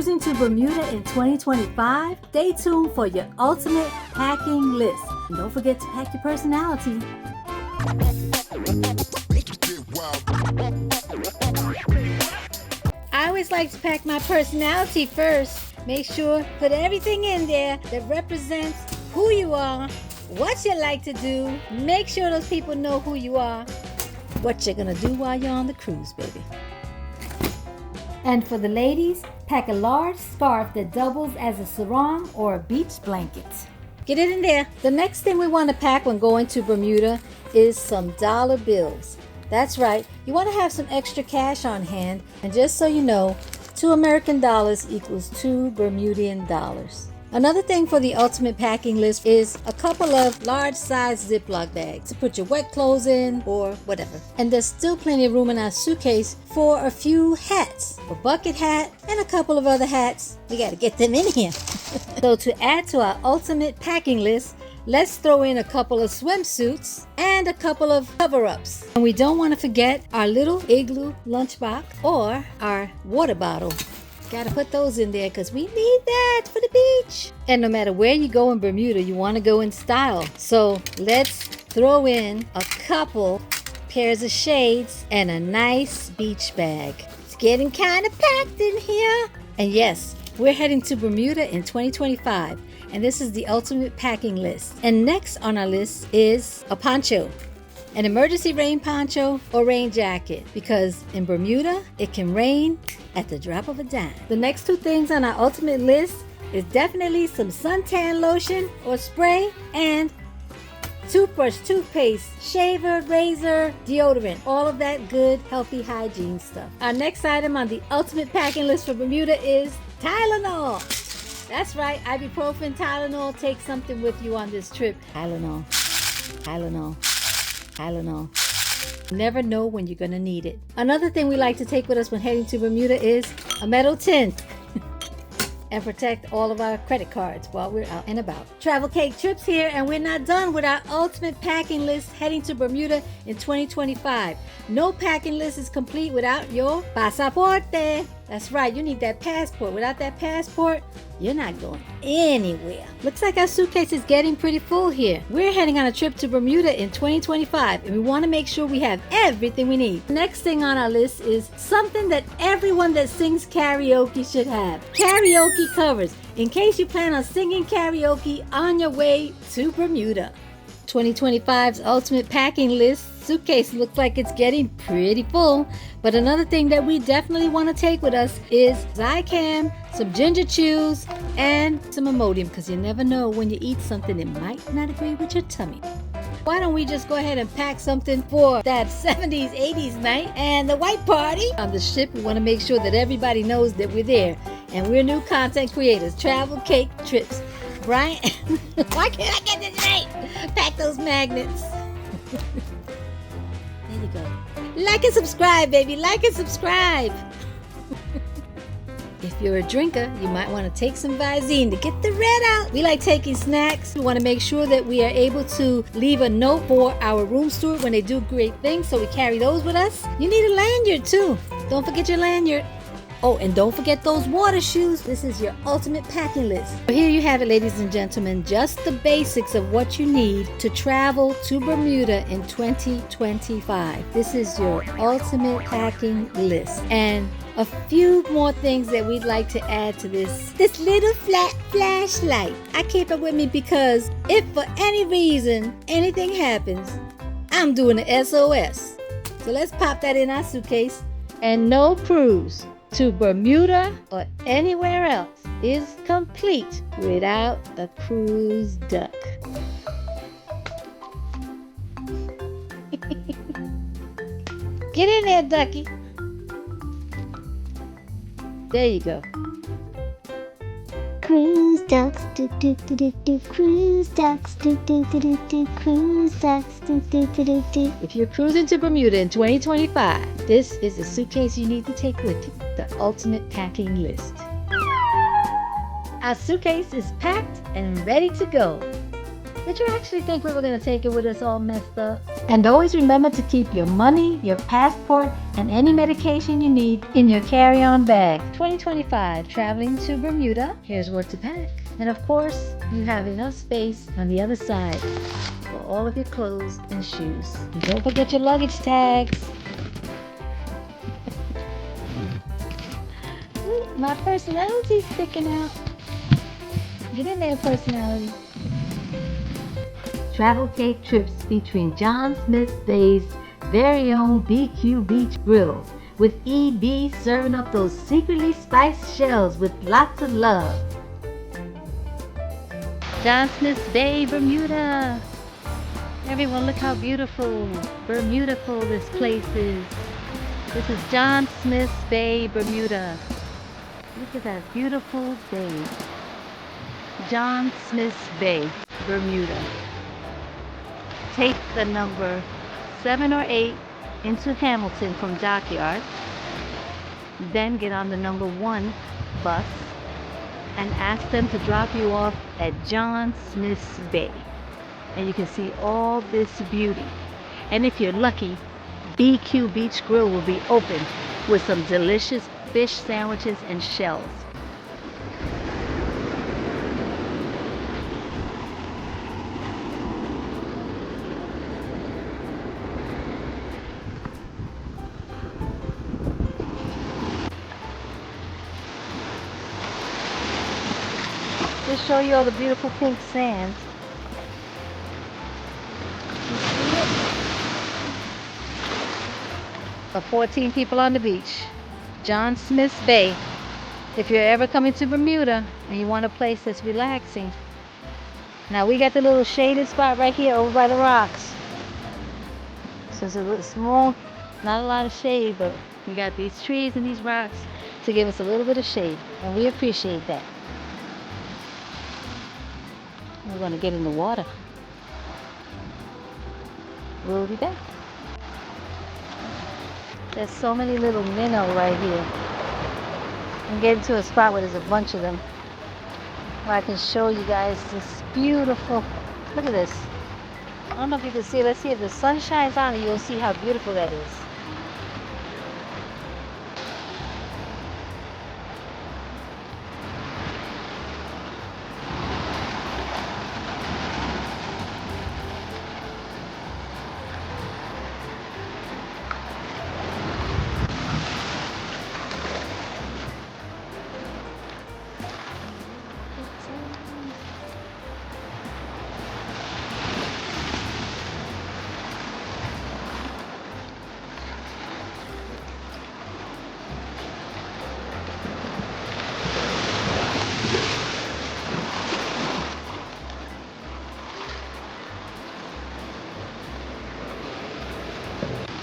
cruising to Bermuda in 2025? Stay tuned for your ultimate packing list. And don't forget to pack your personality. I always like to pack my personality first. Make sure, put everything in there that represents who you are, what you like to do. Make sure those people know who you are, what you're gonna do while you're on the cruise, baby. And for the ladies, pack a large scarf that doubles as a sarong or a beach blanket. Get it in there. The next thing we want to pack when going to Bermuda is some dollar bills. That's right, you want to have some extra cash on hand, and just so you know, 2 American dollars equals 2 Bermudian dollars. Another thing for the ultimate packing list is a couple of large-sized Ziploc bags to put your wet clothes in or whatever. And there's still plenty of room in our suitcase for a few hats, a bucket hat, and a couple of other hats. We got to get them in here. So to add to our ultimate packing list, let's throw in a couple of swimsuits and a couple of cover-ups. And we don't want to forget our little igloo lunchbox or our water bottle. Gotta put those in there because we need that for the beach. And no matter where you go in Bermuda, you want to go in style. So let's throw in a couple pairs of shades and a nice beach bag. It's getting kind of packed in here. And yes, we're heading to Bermuda in 2025. And this is the ultimate packing list. And next on our list is a poncho. An emergency rain poncho or rain jacket, because in Bermuda, it can rain at the drop of a dime. The next 2 things on our ultimate list is definitely some suntan lotion or spray and toothbrush, toothpaste, shaver, razor, deodorant, all of that good, healthy hygiene stuff. Our next item on the ultimate packing list for Bermuda is Tylenol. That's right, ibuprofen, Tylenol. Take something with you on this trip. Tylenol. Never know when you're gonna need it. Another thing we like to take with us when heading to Bermuda is a metal tin and protect all of our credit cards while we're out and about. Travel Cake Trips here, and we're not done with our ultimate packing list heading to Bermuda in 2025. No packing list is complete without your pasaporte. That's right, you need that passport. Without that passport, you're not going anywhere. Looks like our suitcase is getting pretty full here. We're heading on a trip to Bermuda in 2025, and we want to make sure we have everything we need. Next thing on our list is something that everyone that sings karaoke should have. Karaoke covers, in case you plan on singing karaoke on your way to Bermuda. 2025's ultimate packing list suitcase looks like it's getting pretty full, but another thing that we definitely want to take with us is Zicam, some ginger chews, and some Imodium, because you never know when you eat something it might not agree with your tummy. Why don't we just go ahead and pack something for that 70s, 80s night and the white party? On the ship, we want to make sure that everybody knows that we're there, and we're new content creators, Travel Cake Trips. Brian, why can't I get this right? Pack those magnets. There you go. Like and subscribe, baby. Like and subscribe. If you're a drinker, you might want to take some Visine to get the red out. We like taking snacks. We want to make sure that we are able to leave a note for our room steward when they do great things, so we carry those with us. You need a lanyard too. Don't forget your lanyard. Oh, and don't forget those water shoes. This is your ultimate packing list. Here you have it, ladies and gentlemen, just the basics of what you need to travel to Bermuda in 2025. This is your ultimate packing list. And a few more things that we'd like to add to this little flat flashlight. I keep it with me because if for any reason anything happens, I'm doing an SOS. So let's pop that in our suitcase. And no cruise to Bermuda or anywhere else is complete without a cruise duck. Get in there, ducky. There you go. Cruise ducks, do do do do do. Cruise ducks, do do do do do. Cruise ducks, do do do do do. If you're cruising to Bermuda in 2025, this is the suitcase you need to take with you. The ultimate packing list. Our suitcase is packed and ready to go. Did you actually think we were going to take it with us all messed up? And always remember to keep your money, your passport, and any medication you need in your carry-on bag. 2025, traveling to Bermuda. Here's what to pack. And of course, you have enough space on the other side for all of your clothes and shoes. And don't forget your luggage tags. Ooh, my personality's sticking out. Get in there, personality. Travel cake trips featuring John Smith Bay's very own BQ Beach Grill, with EB serving up those secretly spiced shells with lots of love. John Smith Bay, Bermuda. Everyone, look how beautiful, Bermuda-ful this place is. This is John Smith Bay, Bermuda. Look at that beautiful bay. John Smith Bay, Bermuda. Take the number 7 or 8 into Hamilton from Dockyard, then get on the number 1 bus and ask them to drop you off at John Smith's Bay, and you can see all this beauty. And if you're lucky, BQ Beach Grill will be open with some delicious fish sandwiches and shells. Just show you all the beautiful pink sands. You see it? For 14 people on the beach. John Smith's Bay. If you're ever coming to Bermuda and you want a place that's relaxing. Now we got the little shaded spot right here over by the rocks. So it's a little small, not a lot of shade, but we got these trees and these rocks to give us a little bit of shade, and we appreciate that. We're going to get in the water. We'll be back. There's so many little minnow right here. I'm getting to a spot where there's a bunch of them, where I can show you guys this beautiful, look at this. I don't know if you can see it. Let's see if the sun shines on it, you'll see how beautiful that is.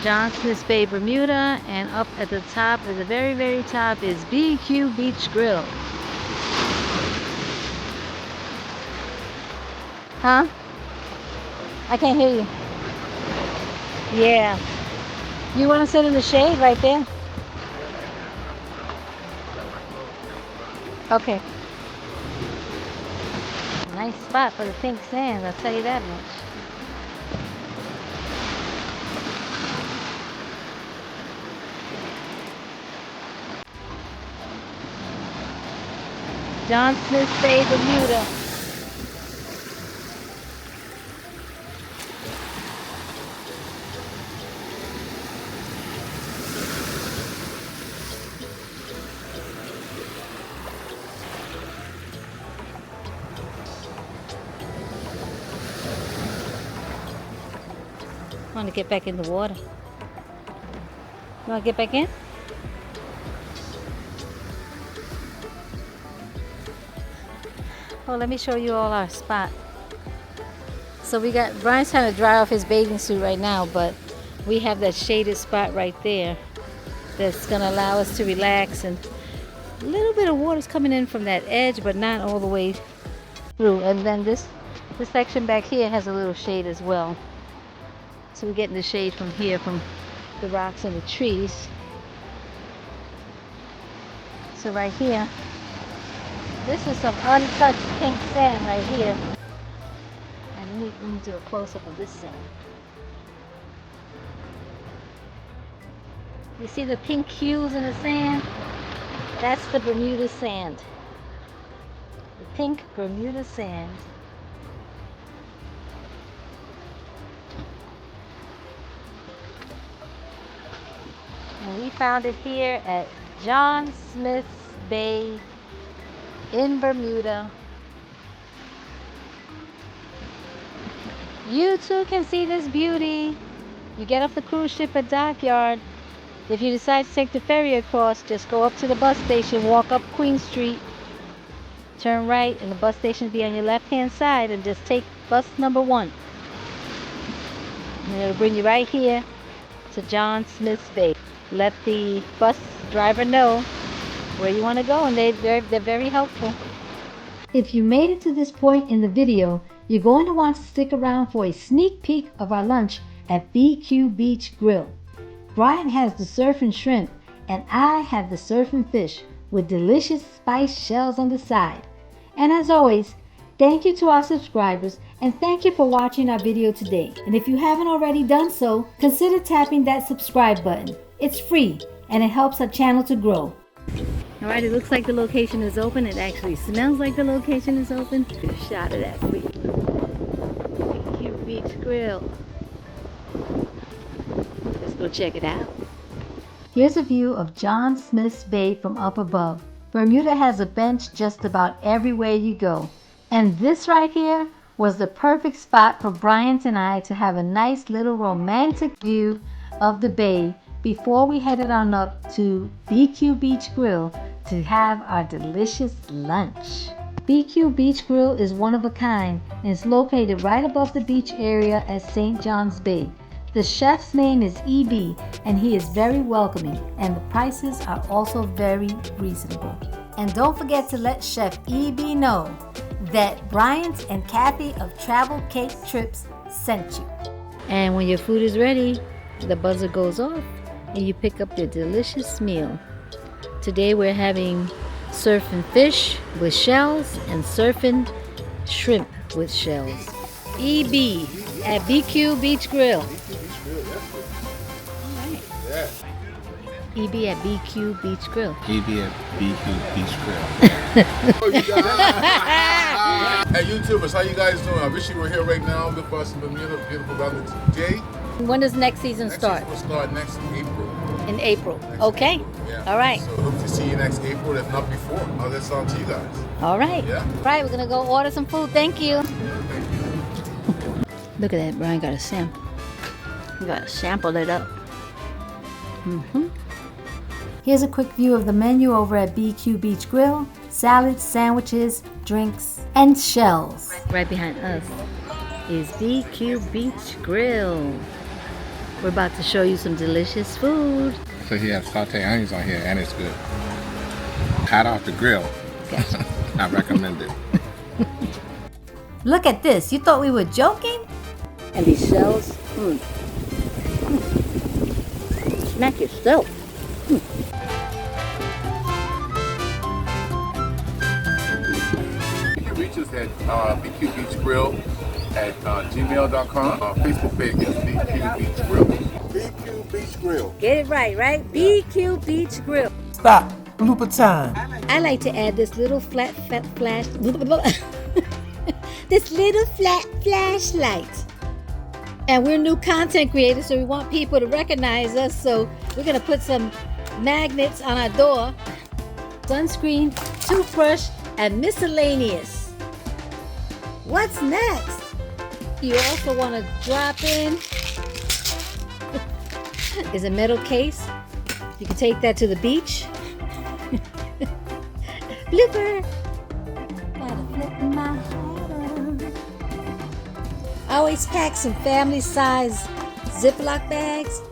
John Smith Bay, Bermuda, and up at the top, at the very, very top, is BQ Beach Grill. Huh? I can't hear you. Yeah. You want to sit in the shade right there? Okay. Nice spot for the pink sand, I'll tell you that much. John Smith Bay, Bermuda. I want to get back in the water. You want to get back in? Well, let me show you all our spot. So we got, Brian's trying to dry off his bathing suit right now, but we have that shaded spot right there that's going to allow us to relax, and a little bit of water's coming in from that edge, but not all the way through. And then this section back here has a little shade as well. So we're getting the shade from here, from the rocks and the trees. So right here, this is some untouched pink sand right here. And let me do a close-up of this sand. You see the pink hues in the sand? That's the Bermuda sand. The pink Bermuda sand. And we found it here at John Smith's Bay in Bermuda. You too can see this beauty. You get off the cruise ship at Dockyard. If you decide to take the ferry across, just go up to the bus station, walk up Queen Street, turn right, and the bus station will be on your left-hand side, and just take bus number 1. And it'll bring you right here to John Smith's Bay. Let the bus driver know where you want to go, and they're very helpful. If you made it to this point in the video, you're going to want to stick around for a sneak peek of our lunch at BQ Beach Grill. Brian has the surf and shrimp, and I have the surf and fish with delicious spiced shells on the side. And as always, thank you to our subscribers, and thank you for watching our video today. And if you haven't already done so, consider tapping that subscribe button. It's free, and it helps our channel to grow. Alright, it looks like the location is open. It actually smells like the location is open. Good shot of that for you. BQ Beach Grill. Let's go check it out. Here's a view of John Smith's Bay from up above. Bermuda has a bench just about everywhere you go. And this right here was the perfect spot for Bryant and I to have a nice little romantic view of the bay before we headed on up to BQ Beach Grill to have our delicious lunch. BQ Beach Grill is one of a kind and is located right above the beach area at St. John's Bay. The chef's name is EB, and he is very welcoming, and the prices are also very reasonable. And don't forget to let Chef EB know that Bryant and Kathy of Travel Cake Trips sent you. And when your food is ready, the buzzer goes off and you pick up your delicious meal. Today we're having surf and fish with shells and surf and shrimp with shells. EB at BQ Beach Grill. EB at BQ Beach Grill. EB at BQ Beach Grill. Hey YouTubers, how you guys doing? I wish you were here right now with us in Bermuda, beautiful weather today. When does next season start? Next season will start next April. In April. Next Okay. April, yeah. All right. So hope to see you next April, if not before. How's that sound to you guys? All right. Yeah. All right, we're going to go order some food. Thank you. Look at that. Brian got a sample. You got to sample it up. Here's a quick view of the menu over at BQ Beach Grill. Salads, sandwiches, drinks, and shells. Right behind us is BQ Beach Grill. We're about to show you some delicious food. So he has sauteed onions on here, and it's good. Hot off the grill. Gotcha. I recommend it. Look at this. You thought we were joking? And these shells. Smack yourself. You can reach us at BQ Beach Grill at gmail.com. Our Facebook page is BQ Beach Grill. BQ Beach Grill. Get it right? BQ Beach Grill. Stop. Blooper time. I like to add this little flat flash. This little flat flashlight. And we're new content creators, so we want people to recognize us. So we're gonna put some magnets on our door. Sunscreen, toothbrush, and miscellaneous. What's next? You also want to drop in is a metal case. You can take that to the beach. Blooper. Gotta flip my heart. I always pack some family size Ziploc bags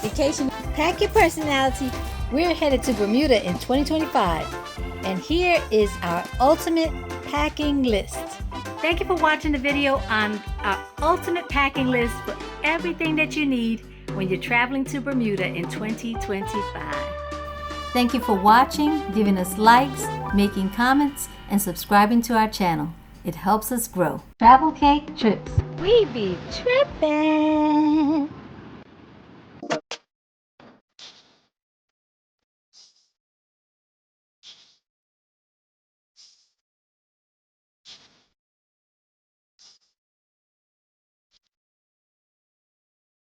in case you pack your personality. We're headed to Bermuda in 2025, and here is our ultimate packing list. Thank you for watching the video on our ultimate packing list for everything that you need when you're traveling to Bermuda in 2025. Thank you for watching, giving us likes, making comments, and subscribing to our channel. It helps us grow. Travel Cake Trips. We be trippin'.